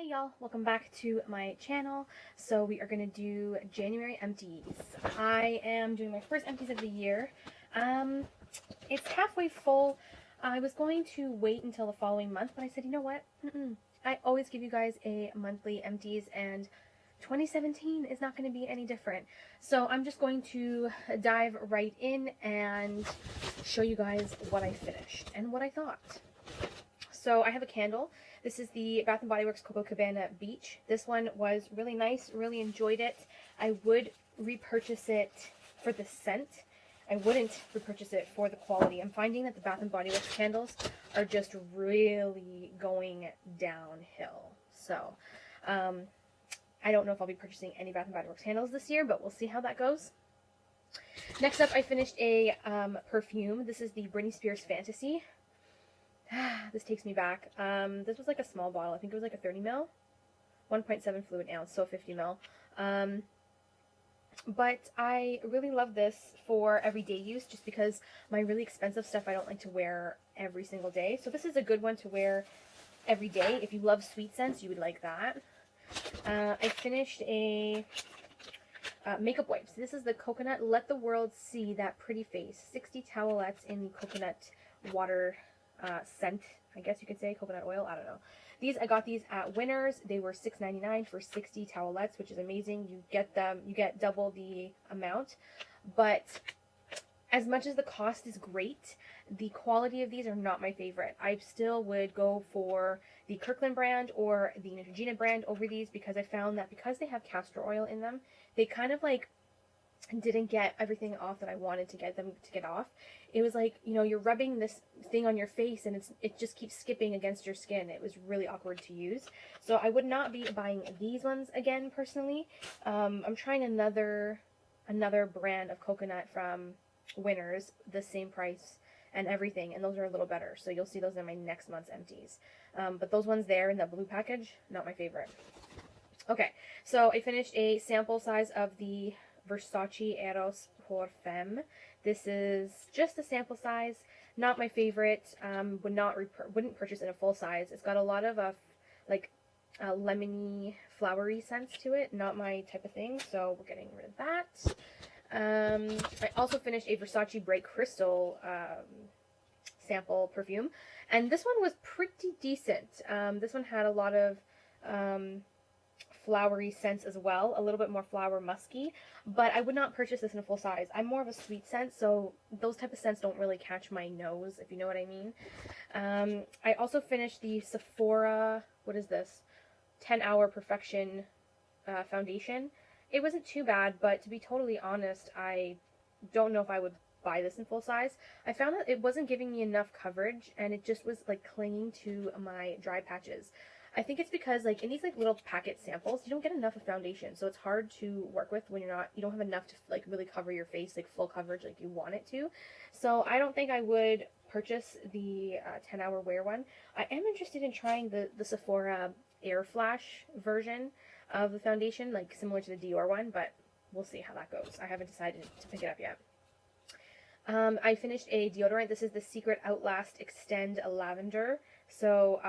y'all, welcome back to my channel. So we are going to do January empties. I am doing my first empties of the year. It's halfway full. I was going to wait until the following month, but I said, you know what? I always give you guys a monthly empties, and 2017 is not going to be any different. So I'm just going to dive right in and show you guys what I finished and what I thought. So I have a candle. This is the Bath & Body Works Coco Cabana Beach. This one was really nice, really enjoyed it. I would repurchase it for the scent. I wouldn't repurchase it for the quality. I'm finding that the Bath & Body Works candles are just really going downhill. So I don't know if I'll be purchasing any Bath & Body Works candles this year, but we'll see how that goes. Next up, I finished a perfume. This is the Britney Spears Fantasy. This takes me back. This was like a small bottle. I think it was like a 30 ml, 1.7 fluid ounce, so 50 ml. But I really love this for everyday use just because my really expensive stuff I don't like to wear every single day. So this is a good one to wear every day. If you love sweet scents, you would like that. I finished a makeup wipes. This is the Coconut Let the World See That Pretty Face. 60 towelettes in the coconut water scent, I guess you could say, coconut oil, I don't know. I got these at Winners. They were $6.99 for 60 towelettes, which is amazing. You get double the amount. But as much as the cost is great, the quality of these are not my favorite. I still would go for the Kirkland brand or the Neutrogena brand over these because I found that because they have castor oil in them, they kind of like didn't get everything off that I wanted to get them to get off. It was like, you know, you're rubbing this thing on your face and it just keeps skipping against your skin. It was really awkward to use. So I would not be buying these ones again personally. I'm trying another brand of coconut from Winners, the same price and everything, and those are a little better. So you'll see those in my next month's empties. But those ones there in the blue package, not my favorite. Okay, so I finished a sample size of the Versace Eros pour Femme. This is just a sample size, not my favorite. Wouldn't purchase in a full size. It's got a lot of lemony, flowery scents to it. Not my type of thing, so we're getting rid of that. I also finished a Versace Bright Crystal sample perfume, and this one was pretty decent. This one had a lot of flowery scents as well, a little bit more flower musky, but I would not purchase this in a full size. I'm more of a sweet scent, so those type of scents don't really catch my nose, if you know what I mean. I also finished the Sephora, what is this, 10-Hour Perfection foundation. It wasn't too bad, but to be totally honest, I don't know if I would buy this in full size. I found that it wasn't giving me enough coverage, and it just was like clinging to my dry patches. I think it's because like in these like little packet samples, you don't get enough of foundation, so it's hard to work with when you don't have enough to like really cover your face, like full coverage like you want it to. So I don't think I would purchase the 10-hour wear one. I am interested in trying the Sephora Air Flash version of the foundation, like similar to the Dior one, but we'll see how that goes. I haven't decided to pick it up yet. I finished a deodorant. This is the Secret Outlast Extend Lavender. So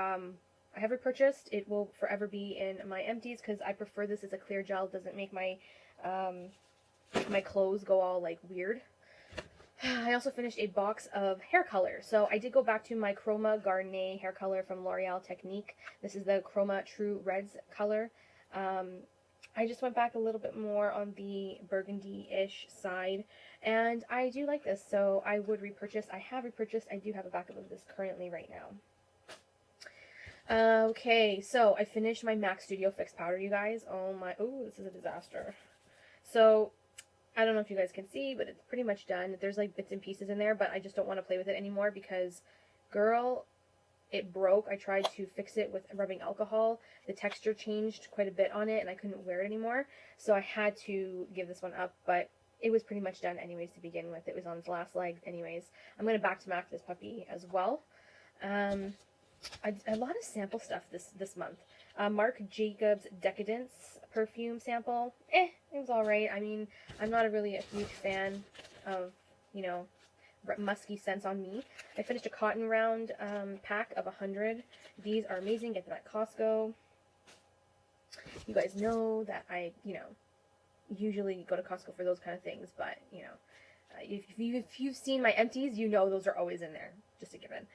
I have repurchased. It will forever be in my empties because I prefer this as a clear gel. It doesn't make my my clothes go all like weird. I also finished a box of hair color. So I did go back to my Chroma Garnier hair color from L'Oreal Technique. This is the Chroma True Reds color. I just went back a little bit more on the burgundy-ish side, and I do like this, so I would repurchase. I have repurchased. I do have a backup of this currently right now. Okay, so I finished my MAC Studio Fix powder, you guys. Oh, this is a disaster. So, I don't know if you guys can see, but it's pretty much done. There's like bits and pieces in there, but I just don't want to play with it anymore because, girl, it broke. I tried to fix it with rubbing alcohol. The texture changed quite a bit on it, and I couldn't wear it anymore. So I had to give this one up, but it was pretty much done anyways to begin with. It was on its last leg anyways. I'm going to back to MAC this puppy as well. A lot of sample stuff this month. Marc Jacobs Decadence perfume sample. It was alright. I mean, I'm not really a huge fan of, you know, musky scents on me. I finished a Cotton Round pack of 100. These are amazing. Get them at Costco. You guys know that I, usually go to Costco for those kind of things, but, if you've seen my empties, you know those are always in there, just a given.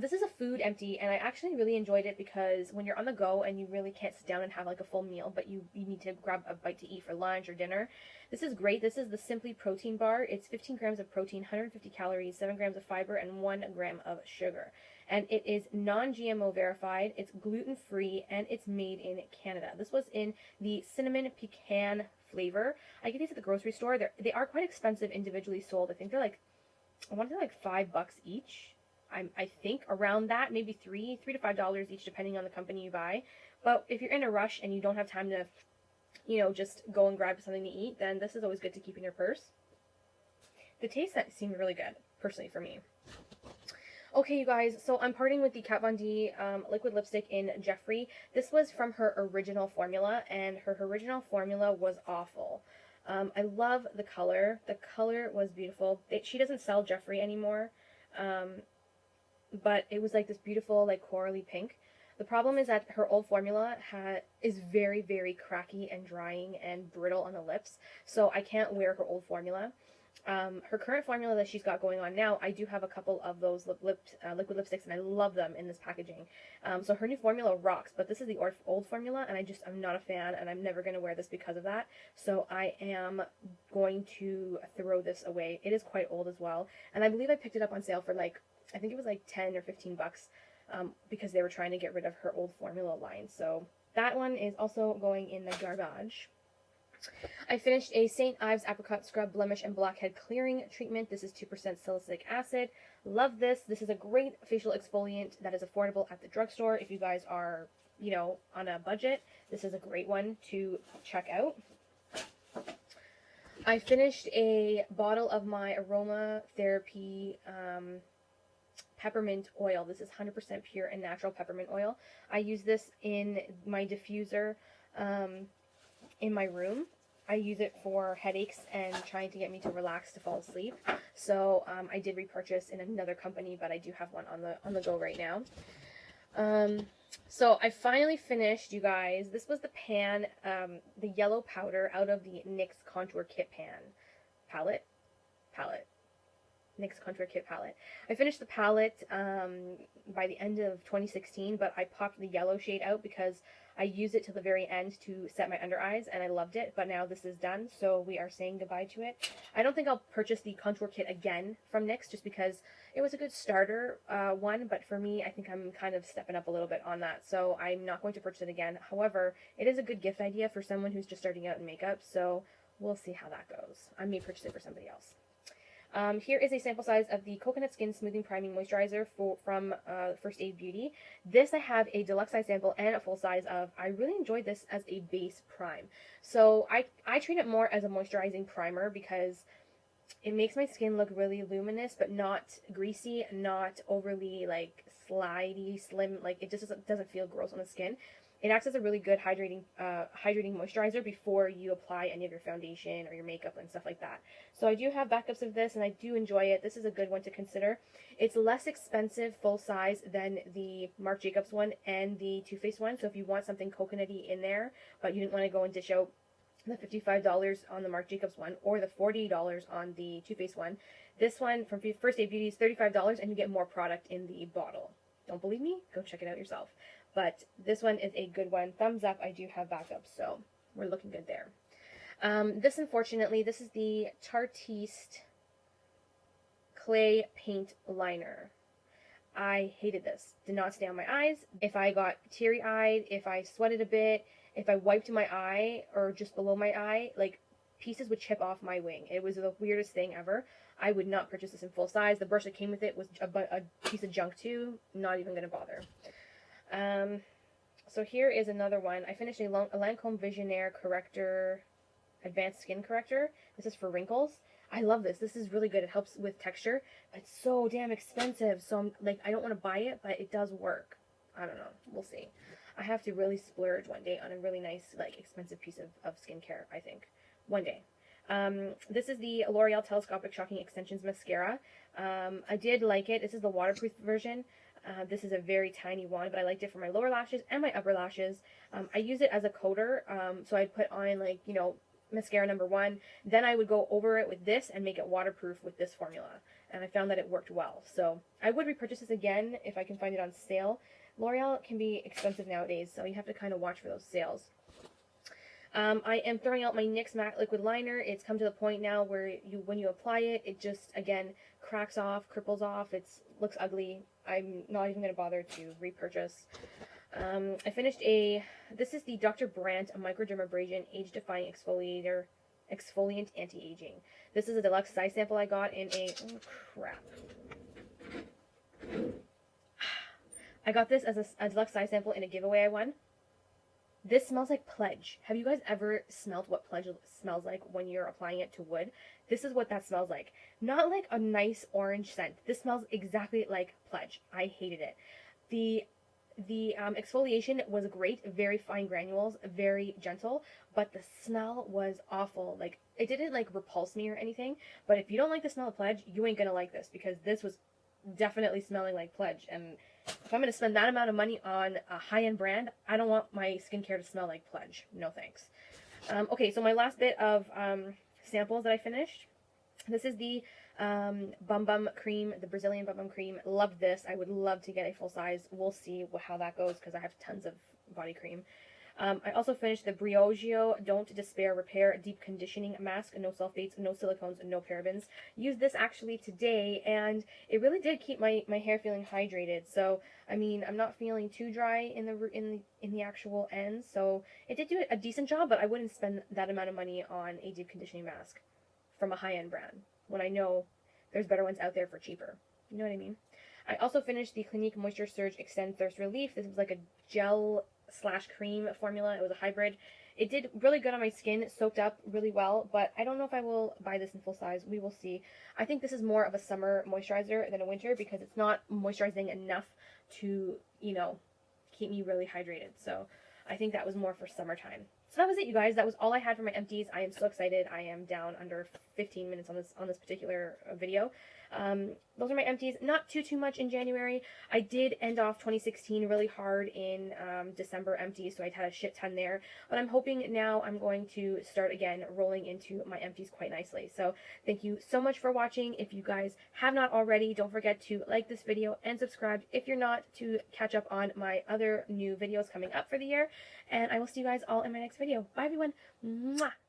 This is a food empty, and I actually really enjoyed it because when you're on the go and you really can't sit down and have like a full meal, but you need to grab a bite to eat for lunch or dinner, this is great. This is the Simply Protein Bar. It's 15 grams of protein, 150 calories, 7 grams of fiber, and 1 gram of sugar. And it is non-GMO verified, it's gluten-free, and it's made in Canada. This was in the cinnamon pecan flavor. I get these at the grocery store. They are quite expensive individually sold. I think they're like, I want to say like $5 each. I think around that, maybe $3 to $5 each, depending on the company you buy. But if you're in a rush and you don't have time to, just go and grab something to eat, then this is always good to keep in your purse. The taste seemed really good, personally, for me. Okay, you guys, so I'm parting with the Kat Von D liquid lipstick in Jeffrey. This was from her original formula, and her original formula was awful. I love the color. The color was beautiful. She doesn't sell Jeffrey anymore, but it was like this beautiful, like corally pink. The problem is that her old formula is very, very cracky and drying and brittle on the lips, so I can't wear her old formula. Her current formula that she's got going on now, I do have a couple of those liquid lipsticks, and I love them in this packaging. So her new formula rocks, but this is the old formula, and I'm not a fan, and I'm never going to wear this because of that. So I am going to throw this away. It is quite old as well, and I believe I picked it up on sale for like, I think it was like 10 or 15 bucks, because they were trying to get rid of her old formula line. So that one is also going in the garbage. I finished a St. Ives Apricot Scrub Blemish and Blackhead Clearing Treatment. This is 2% salicylic acid. Love this. This is a great facial exfoliant that is affordable at the drugstore. If you guys are, on a budget, this is a great one to check out. I finished a bottle of my aromatherapy peppermint oil. This is 100% pure and natural peppermint oil. I use this in my diffuser in my room. I use it for headaches and trying to get me to relax to fall asleep. So I did repurchase in another company, but I do have one on the go right now. So I finally finished, you guys. This was the pan, the yellow powder out of the NYX Contour Kit palette. NYX Contour Kit palette. I finished the palette by the end of 2016, but I popped the yellow shade out because I used it till the very end to set my under eyes, and I loved it, but now this is done, so we are saying goodbye to it. I don't think I'll purchase the contour kit again from NYX, just because it was a good starter one, but for me, I think I'm kind of stepping up a little bit on that, so I'm not going to purchase it again. However, it is a good gift idea for someone who's just starting out in makeup, so we'll see how that goes. I may purchase it for somebody else. Here is a sample size of the Coconut Skin Smoothing Priming Moisturizer from First Aid Beauty. This I have a deluxe size sample and a full size of. I really enjoyed this as a base prime. So I treat it more as a moisturizing primer because it makes my skin look really luminous, but not greasy, not overly like slidey, slim. Like it just doesn't feel gross on the skin. It acts as a really good hydrating moisturizer before you apply any of your foundation or your makeup and stuff like that. So I do have backups of this, and I do enjoy it. This is a good one to consider. It's less expensive full size than the Marc Jacobs one and the Too Faced one. So if you want something coconutty in there, but you didn't want to go and dish out the $55 on the Marc Jacobs one or the $40 on the Too Faced one, this one from First Aid Beauty is $35, and you get more product in the bottle. Don't believe me? Go check it out yourself. But this one is a good one. Thumbs up, I do have backups, so we're looking good there. This, unfortunately, this is the Tartiste Clay Paint Liner. I hated this. Did not stay on my eyes. If I got teary-eyed, if I sweated a bit, if I wiped my eye or just below my eye, like pieces would chip off my wing. It was the weirdest thing ever. I would not purchase this in full size. The brush that came with it was a piece of junk too. Not even going to bother. So here is another one. I finished a Lancome Visionaire Corrector, Advanced Skin Corrector. This is for wrinkles. I love this. This is really good. It helps with texture. It's so damn expensive. So I'm like, I don't want to buy it, but it does work. I don't know. We'll see. I have to really splurge one day on a really nice, like, expensive piece of skincare, I think. One day. This is the L'Oreal Telescopic Shocking Extensions Mascara. I did like it. This is the waterproof version. This is a very tiny wand, but I liked it for my lower lashes and my upper lashes. I use it as a coater, so I'd put on, like, you know, mascara number 1, then I would go over it with this and make it waterproof with this formula, and I found that it worked well. So I would repurchase this again if I can find it on sale. L'Oreal can be expensive nowadays, so you have to kind of watch for those sales. I am throwing out my NYX Matte Liquid Liner. It's come to the point now where when you apply it, it just, again, cracks off, cripples off. It looks ugly. I'm not even going to bother to repurchase. I finished this is the Dr. Brandt Microdermabrasion Age Defying Exfoliant Anti-Aging. This is a deluxe size sample I got in oh crap. I got this as a deluxe size sample in a giveaway I won. This smells like Pledge. Have you guys ever smelled what Pledge smells like when you're applying it to wood? This is what that smells like. Not like a nice orange scent. This smells exactly like Pledge. I hated it. The exfoliation was great, very fine granules, very gentle, but the smell was awful. Like, it didn't like repulse me or anything, but if you don't like the smell of Pledge, you ain't gonna like this, because this was definitely smelling like Pledge. And if I'm gonna spend that amount of money on a high-end brand, I don't want my skincare to smell like Pledge. No thanks. Okay, so my last bit of samples that I finished. This is the Bum Bum Cream, the Brazilian Bum Bum Cream. Love this. I would love to get a full size. We'll see how that goes, because I have tons of body cream. I also finished the Briogeo Don't Despair Repair Deep Conditioning Mask. No sulfates, no silicones, no parabens. Used this actually today, and it really did keep my hair feeling hydrated. So, I mean, I'm not feeling too dry in the actual ends, so it did do a decent job, but I wouldn't spend that amount of money on a deep conditioning mask from a high-end brand when I know there's better ones out there for cheaper. You know what I mean? I also finished the Clinique Moisture Surge Extend Thirst Relief. This was like a gel/cream formula. It was a hybrid. It did really good on my skin. It soaked up really well, but I don't know if I will buy this in full size. We will see. I think this is more of a summer moisturizer than a winter, because it's not moisturizing enough to, you know, keep me really hydrated. So I think that was more for summertime. So that was it, you guys. That was all I had for my empties. I am so excited. I am down under 15 minutes on this particular video. Those are my empties. Not too much in January. I did end off 2016 really hard in December empties, so I had a shit ton there. But I'm hoping now I'm going to start again rolling into my empties quite nicely. So thank you so much for watching. If you guys have not already, don't forget to like this video and subscribe if you're not, to catch up on my other new videos coming up for the year. And I will see you guys all in my next video. Bye, everyone. Mwah!